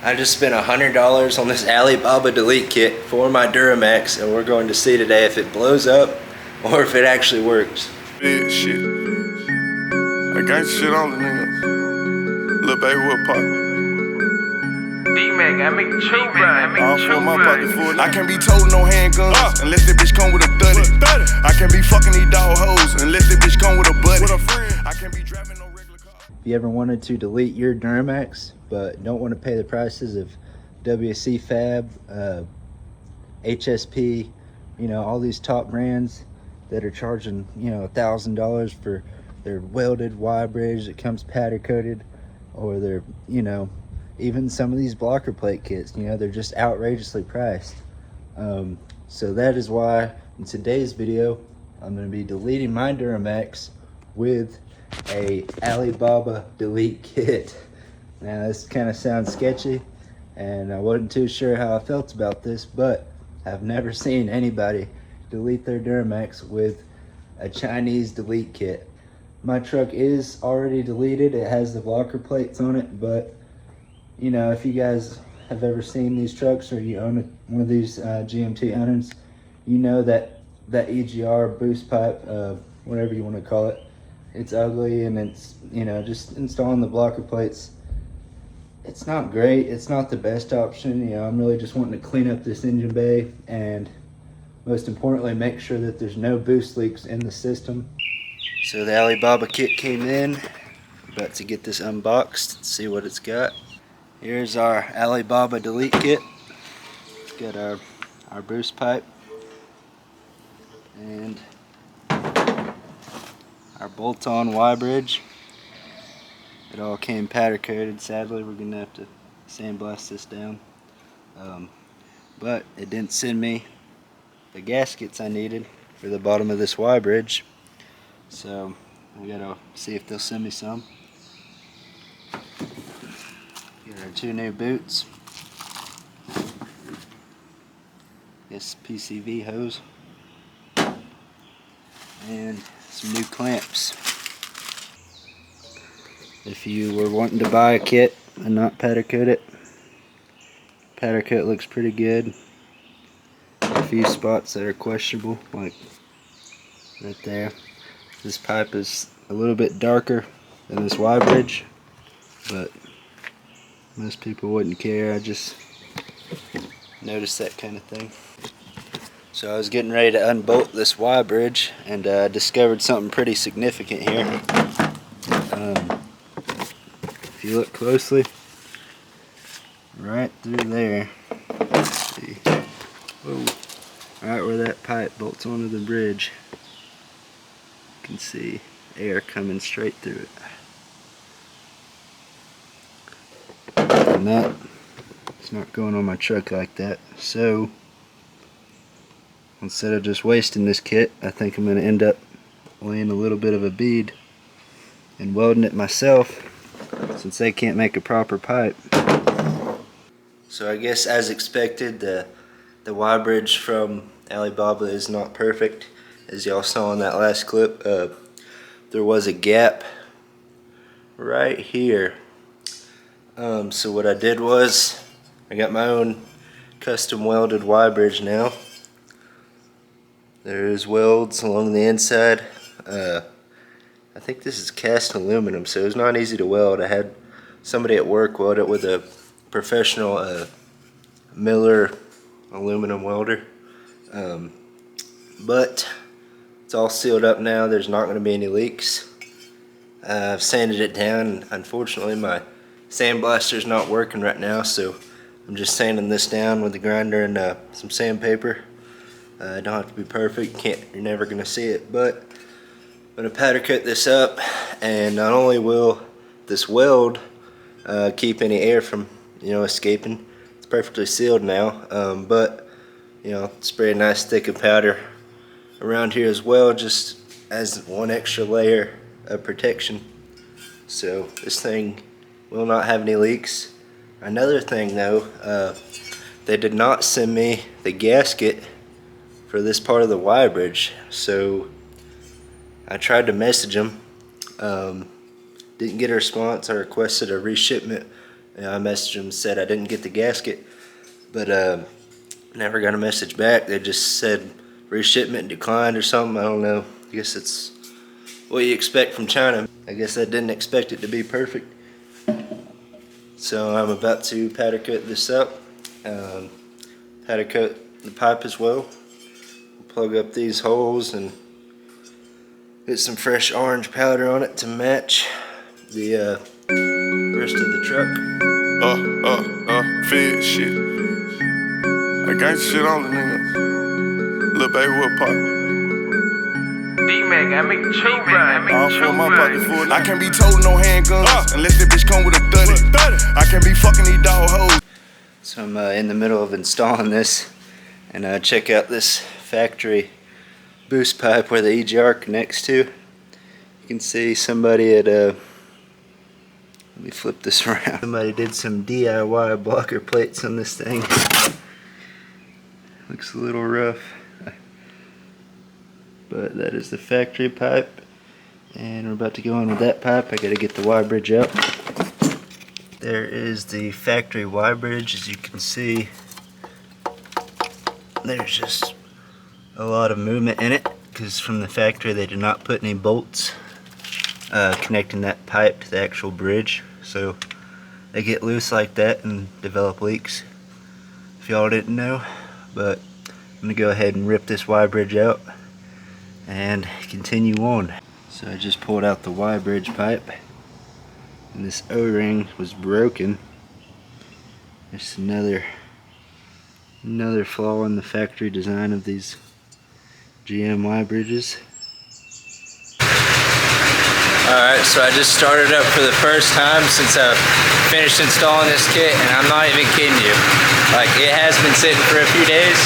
I just spent $100 on this Alibaba delete kit for my Duramax, and we're going to see today if it blows up or if it actually works. Yeah, shit. I got shit on the nigga. Lil' baby, what pop? D-Mac, I make true rhyme. All four of my pocket full. I can't be told no handguns unless that bitch come with a 30. I can't be fucking these dog hoes unless that bitch come with a buddy. I can't be driving no regular car. If you ever wanted to delete your Duramax but don't want to pay the prices of WC Fab, HSP, you know, all these top brands that are charging, you know, $1,000 for their welded Y bridge that comes powder coated, or their, you know, even some of these blocker plate kits, you know, they're just outrageously priced. So that is why in today's video I'm going to be deleting my Duramax with a Alibaba delete kit. Now this kind of sounds sketchy, and I wasn't too sure how I felt about this, but I've never seen anybody delete their Duramax with a Chinese delete kit. My truck is already deleted, it has the blocker plates on it, but you know, if you guys have ever seen these trucks or you own one of these GMT owners, you know that EGR boost pipe, whatever you want to call it, it's ugly, and it's, you know, just installing the blocker plates, it's not great. It's not the best option. You know, I'm really just wanting to clean up this engine bay and most importantly make sure that there's no boost leaks in the system. So the Alibaba kit came in. About to get this unboxed and see what it's got. Here's our Alibaba delete kit. It's got our boost pipe and our bolt-on Y bridge. It all came powder coated. Sadly, we're gonna have to sandblast this down. But it didn't send me the gaskets I needed for the bottom of this Y bridge. So we gotta see if they'll send me some. Got our two new boots. This PCV hose. And some new clamps. If you were wanting to buy a kit and not powder coat it, powder coat looks pretty good. A few spots that are questionable, like right there. This pipe is a little bit darker than this Y bridge, but most people wouldn't care. I just noticed that kind of thing. So I was getting ready to unbolt this Y bridge and discovered something pretty significant here. If you look closely, right through there, let's see, whoa, right where that pipe bolts onto the bridge, you can see air coming straight through it. And that, it's not going on my truck like that. So instead of just wasting this kit, I think I'm going to end up laying a little bit of a bead and welding it myself, since they can't make a proper pipe. So I guess as expected, the Y bridge from Alibaba is not perfect. As y'all saw in that last clip, there was a gap right here. So what I did was, I got my own custom welded Y bridge now. There's welds along the inside. I think this is cast aluminum, so it's not easy to weld. I had somebody at work weld it with a professional Miller aluminum welder. But it's all sealed up now. There's not going to be any leaks. I've sanded it down. Unfortunately, my sandblaster's not working right now, so I'm just sanding this down with the grinder and some sandpaper. Don't have to be perfect. You're never going to see it, but I'm going to powder coat this up, and not only will this weld keep any air from, you know, escaping, it's perfectly sealed now, but you know, spray a nice stick of powder around here as well, just as one extra layer of protection, so this thing will not have any leaks. Another thing though, they did not send me the gasket for this part of the Y bridge, so I tried to message them, didn't get a response. I requested a reshipment I messaged them, said I didn't get the gasket, but never got a message back. They just said reshipment declined or something. I don't know. I guess it's what you expect from China. I guess I didn't expect it to be perfect. So I'm about to powder coat this up. Powder coat the pipe as well. Plug up these holes and get some fresh orange powder on it to match the rest of the truck. Fed shit. I got shit on the nigga. Lil' baby, what pop? D-Mac, I make the choke ride. All for my pocket full. I can't be told no handguns unless that bitch come with a 30. I can't be fucking these dog hoes. So I'm in the middle of installing this, and check out this factory boost pipe where the EGR connects to. You can see somebody at let me flip this around. Somebody did some DIY blocker plates on this thing. Looks a little rough, but that is the factory pipe, and we're about to go in with that pipe. I gotta get the Y bridge out. There is the factory Y bridge. As you can see, there's just a lot of movement in it because from the factory they did not put any bolts connecting that pipe to the actual bridge, so they get loose like that and develop leaks, if y'all didn't know. But I'm gonna go ahead and rip this Y bridge out and continue on. So I just pulled out the Y bridge pipe, and this O-ring was broken. There's another flaw in the factory design of these GM Y bridges. Alright, so I just started up for the first time since I finished installing this kit, and I'm not even kidding you. Like, it has been sitting for a few days,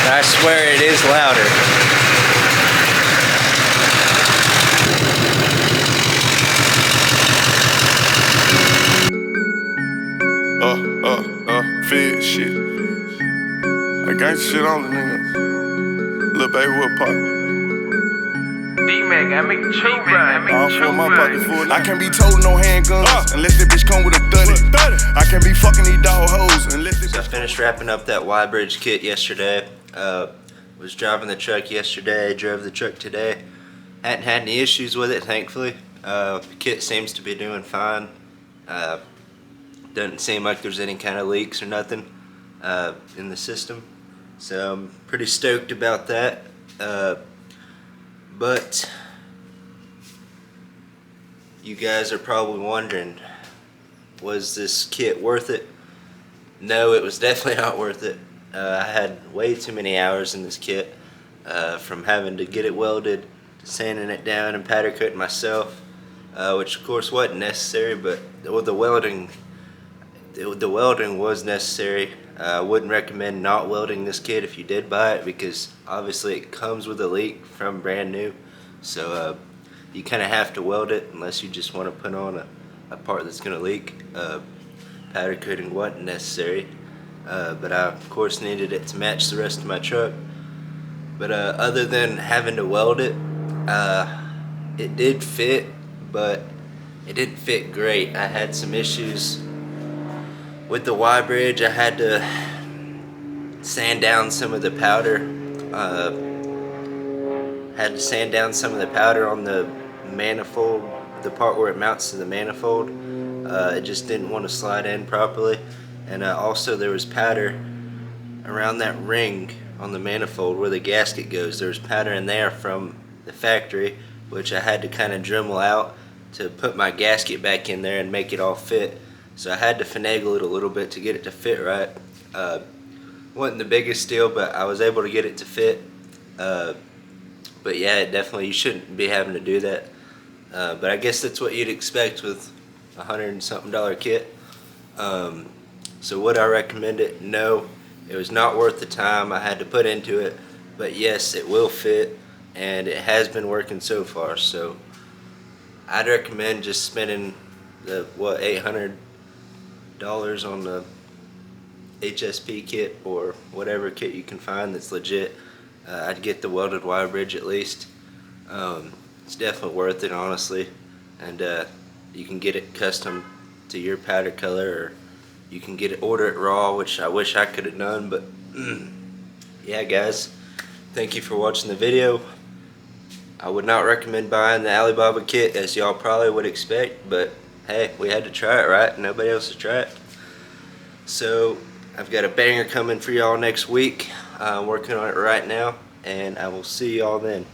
and I swear it is louder. Fed shit. I got shit on the nigga. Lil' baby, what pop? D-Mac, I make the choke ride. All for my pocket full. I can't be told no handguns unless that bitch come with a 30. I can't be fucking these dog hoes unless that bitch. So I finished wrapping up that Y bridge kit yesterday. Was driving the truck yesterday, drove the truck today. Hadn't had any issues with it, thankfully. The kit seems to be doing fine. Doesn't seem like there's any kind of leaks or nothing in the system, so I'm pretty stoked about that. But you guys are probably wondering, was this kit worth it? No, it was definitely not worth it. I had way too many hours in this kit, from having to get it welded to sanding it down and powder coating myself, which of course wasn't necessary, but the welding was necessary. I wouldn't recommend not welding this kit if you did buy it, because obviously it comes with a leak from brand new, so you kind of have to weld it unless you just want to put on a part that's going to leak. Powder coating wasn't necessary, but I of course needed it to match the rest of my truck. But other than having to weld it, it did fit, but it didn't fit great. I had some issues with the Y bridge. I had to sand down some of the powder. Had to sand down some of the powder on the manifold, the part where it mounts to the manifold. It just didn't want to slide in properly. And also there was powder around that ring on the manifold where the gasket goes. There was powder in there from the factory, which I had to kind of Dremel out to put my gasket back in there and make it all fit. So I had to finagle it a little bit to get it to fit right. Wasn't the biggest deal, but I was able to get it to fit. But yeah, definitely you shouldn't be having to do that. But I guess that's what you'd expect with $100 and something kit. So would I recommend it? No, it was not worth the time I had to put into it. But yes, it will fit, and it has been working so far. So I'd recommend just spending the $800 on the HSP kit or whatever kit you can find that's legit. I'd get the welded Y bridge at least. It's definitely worth it, honestly, and you can get it custom to your powder color or You can order it raw, which I wish I could have done, but yeah, guys, thank you for watching the video. I would not recommend buying the Alibaba kit, as y'all probably would expect, but hey, we had to try it, right? Nobody else has tried it. So I've got a banger coming for y'all next week. I'm working on it right now, and I will see y'all then.